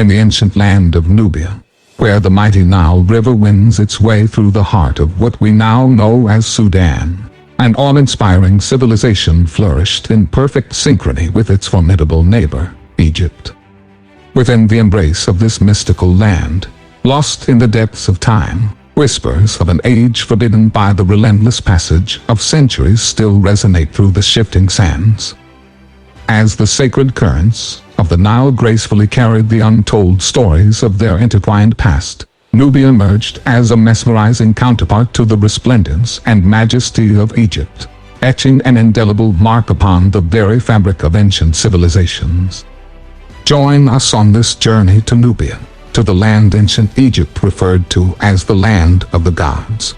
in the ancient land of Nubia, where the mighty Nile River winds its way through the heart of what we now know as Sudan. An awe-inspiring civilization flourished in perfect synchrony with its formidable neighbor, Egypt. Within the embrace of this mystical land, lost in the depths of time, whispers of an age forbidden by the relentless passage of centuries still resonate through the shifting sands. As the sacred currents of the Nile gracefully carried the untold stories of their intertwined past, Nubia emerged as a mesmerizing counterpart to the resplendence and majesty of Egypt, etching an indelible mark upon the very fabric of ancient civilizations. Join us on this journey to Nubia, to the land ancient Egypt referred to as the land of the gods.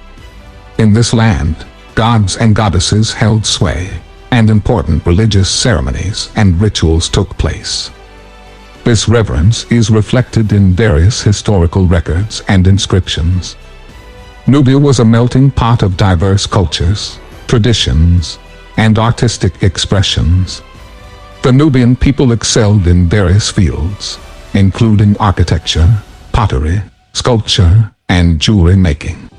In this land, gods and goddesses held sway, and important religious ceremonies and rituals took place. This reverence is reflected in various historical records and inscriptions. Nubia was a melting pot of diverse cultures, traditions, and artistic expressions. The Nubian people excelled in various fields, including architecture, pottery, sculpture, and jewelry making.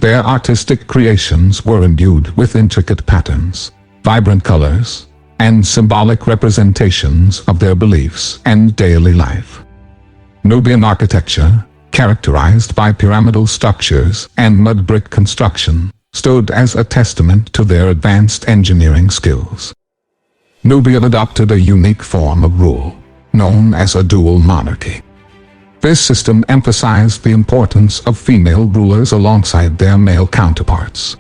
Their artistic creations were imbued with intricate patterns, vibrant colors, and symbolic representations of their beliefs and daily life. Nubian architecture, characterized by pyramidal structures and mud brick construction, stood as a testament to their advanced engineering skills. Nubia adopted a unique form of rule, known as a dual monarchy. This system emphasized the importance of female rulers alongside their male counterparts.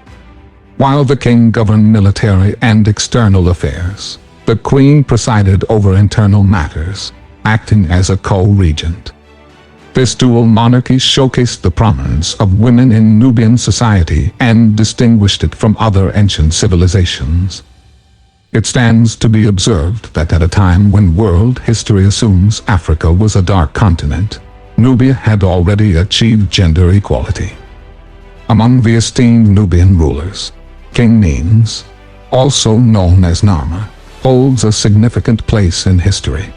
While the king governed military and external affairs, the queen presided over internal matters, acting as a co-regent. This dual monarchy showcased the prominence of women in Nubian society and distinguished it from other ancient civilizations. It stands to be observed that at a time when world history assumes Africa was a dark continent, Nubia had already achieved gender equality. Among the esteemed Nubian rulers, King Menes, also known as Narmer, holds a significant place in history.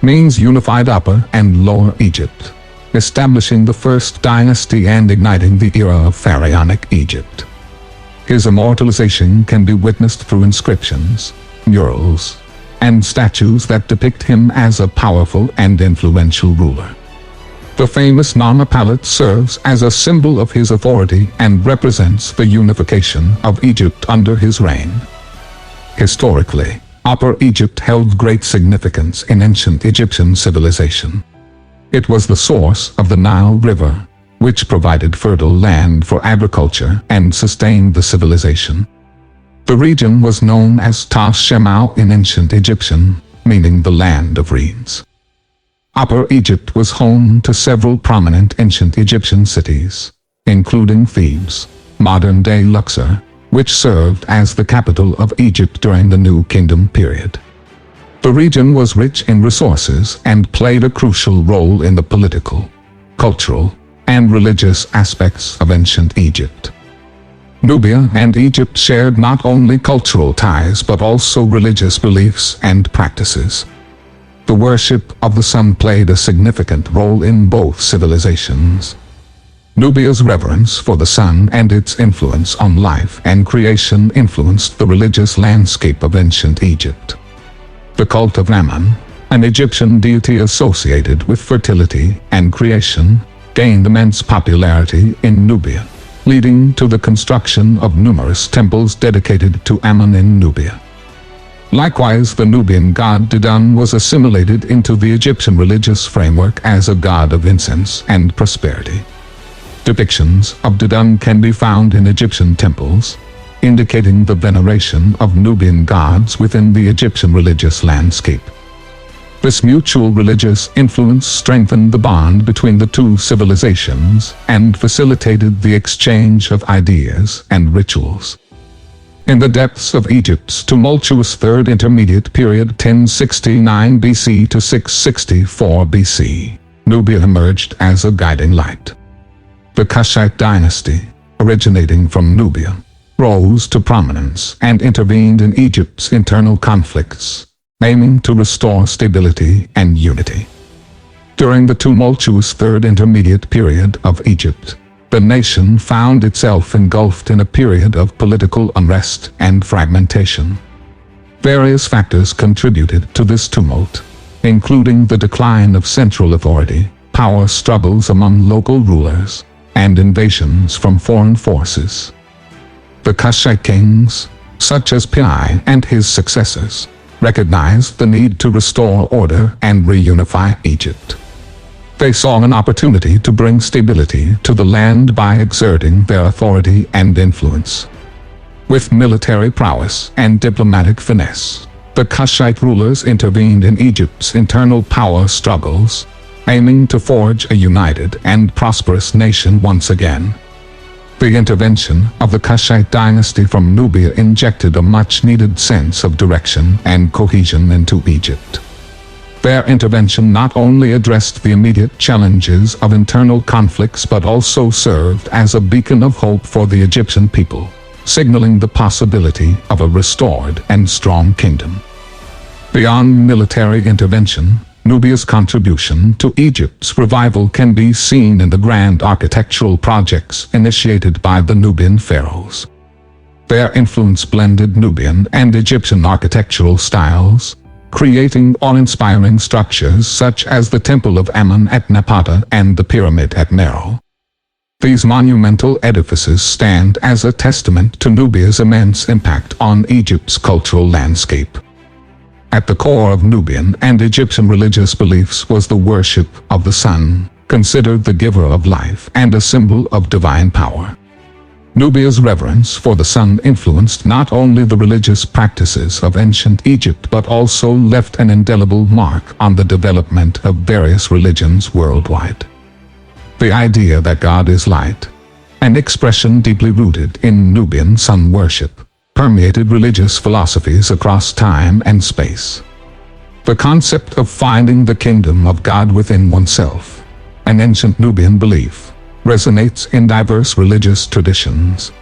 Menes unified Upper and Lower Egypt, establishing the first dynasty and igniting the era of pharaonic Egypt. His immortalization can be witnessed through inscriptions, murals, and statues that depict him as a powerful and influential ruler. The famous Narmer Palette serves as a symbol of his authority and represents the unification of Egypt under his reign. Historically, Upper Egypt held great significance in ancient Egyptian civilization. It was the source of the Nile River, which provided fertile land for agriculture and sustained the civilization. The region was known as Ta Shemau in ancient Egyptian, meaning the land of reeds. Upper Egypt was home to several prominent ancient Egyptian cities, including Thebes, modern-day Luxor, which served as the capital of Egypt during the New Kingdom period. The region was rich in resources and played a crucial role in the political, cultural, and religious aspects of ancient Egypt. Nubia and Egypt shared not only cultural ties but also religious beliefs and practices. The worship of the sun played a significant role in both civilizations. Nubia's reverence for the sun and its influence on life and creation influenced the religious landscape of ancient Egypt. The cult of Ammon, an Egyptian deity associated with fertility and creation, gained immense popularity in Nubia, leading to the construction of numerous temples dedicated to Ammon in Nubia. Likewise, the Nubian god Didun was assimilated into the Egyptian religious framework as a god of incense and prosperity. Depictions of Didun can be found in Egyptian temples, indicating the veneration of Nubian gods within the Egyptian religious landscape. This mutual religious influence strengthened the bond between the two civilizations and facilitated the exchange of ideas and rituals. In the depths of Egypt's tumultuous Third Intermediate Period 1069 BC to 664 BC, Nubia emerged as a guiding light. The Kushite dynasty, originating from Nubia, rose to prominence and intervened in Egypt's internal conflicts, aiming to restore stability and unity. During the tumultuous Third Intermediate Period of Egypt, the nation found itself engulfed in a period of political unrest and fragmentation. Various factors contributed to this tumult, including the decline of central authority, power struggles among local rulers, and invasions from foreign forces. The Kushite kings, such as Pi and his successors, recognized the need to restore order and reunify Egypt. They saw an opportunity to bring stability to the land by exerting their authority and influence. With military prowess and diplomatic finesse, the Kushite rulers intervened in Egypt's internal power struggles, aiming to forge a united and prosperous nation once again. The intervention of the Kushite dynasty from Nubia injected a much-needed sense of direction and cohesion into Egypt. Their intervention not only addressed the immediate challenges of internal conflicts but also served as a beacon of hope for the Egyptian people, signaling the possibility of a restored and strong kingdom. Beyond military intervention, Nubia's contribution to Egypt's revival can be seen in the grand architectural projects initiated by the Nubian pharaohs. Their influence blended Nubian and Egyptian architectural styles, creating awe-inspiring structures such as the Temple of Ammon at Napata and the Pyramid at Meroe. These monumental edifices stand as a testament to Nubia's immense impact on Egypt's cultural landscape. At the core of Nubian and Egyptian religious beliefs was the worship of the sun, considered the giver of life and a symbol of divine power. Nubia's reverence for the sun influenced not only the religious practices of ancient Egypt but also left an indelible mark on the development of various religions worldwide. The idea that God is light, an expression deeply rooted in Nubian sun worship, permeated religious philosophies across time and space. The concept of finding the kingdom of God within oneself, an ancient Nubian belief, resonates in diverse religious traditions.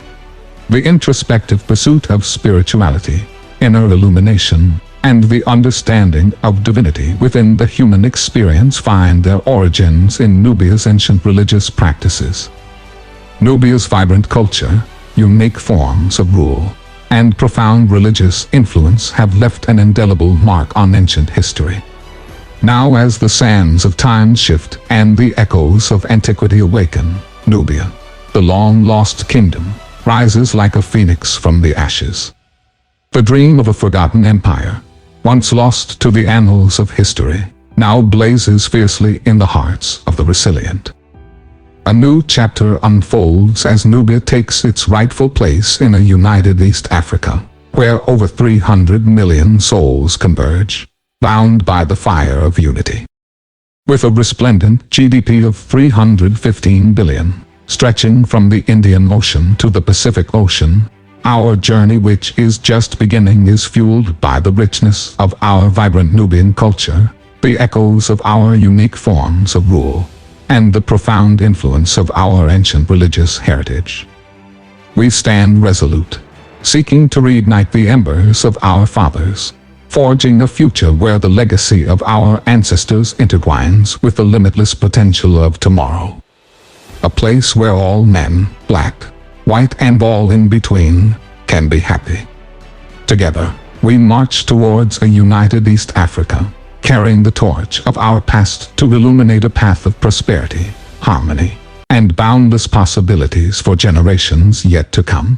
The introspective pursuit of spirituality, inner illumination, and the understanding of divinity within the human experience find their origins in Nubia's ancient religious practices. Nubia's vibrant culture, unique forms of rule, and profound religious influence have left an indelible mark on ancient history. Now as the sands of time shift and the echoes of antiquity awaken, Nubia, the long-lost kingdom, rises like a phoenix from the ashes. The dream of a forgotten empire, once lost to the annals of history, now blazes fiercely in the hearts of the resilient. A new chapter unfolds as Nubia takes its rightful place in a united East Africa, where over 300 million souls converge, bound by the fire of unity. With a resplendent GDP of 315 billion, stretching from the Indian Ocean to the Pacific Ocean, our journey, which is just beginning, is fueled by the richness of our vibrant Nubian culture, the echoes of our unique forms of rule, and the profound influence of our ancient religious heritage. We stand resolute, seeking to reignite the embers of our fathers, forging a future where the legacy of our ancestors intertwines with the limitless potential of tomorrow. A place where all men, black, white and all in between, can be happy. Together, we march towards a united East Africa, carrying the torch of our past to illuminate a path of prosperity, harmony, and boundless possibilities for generations yet to come.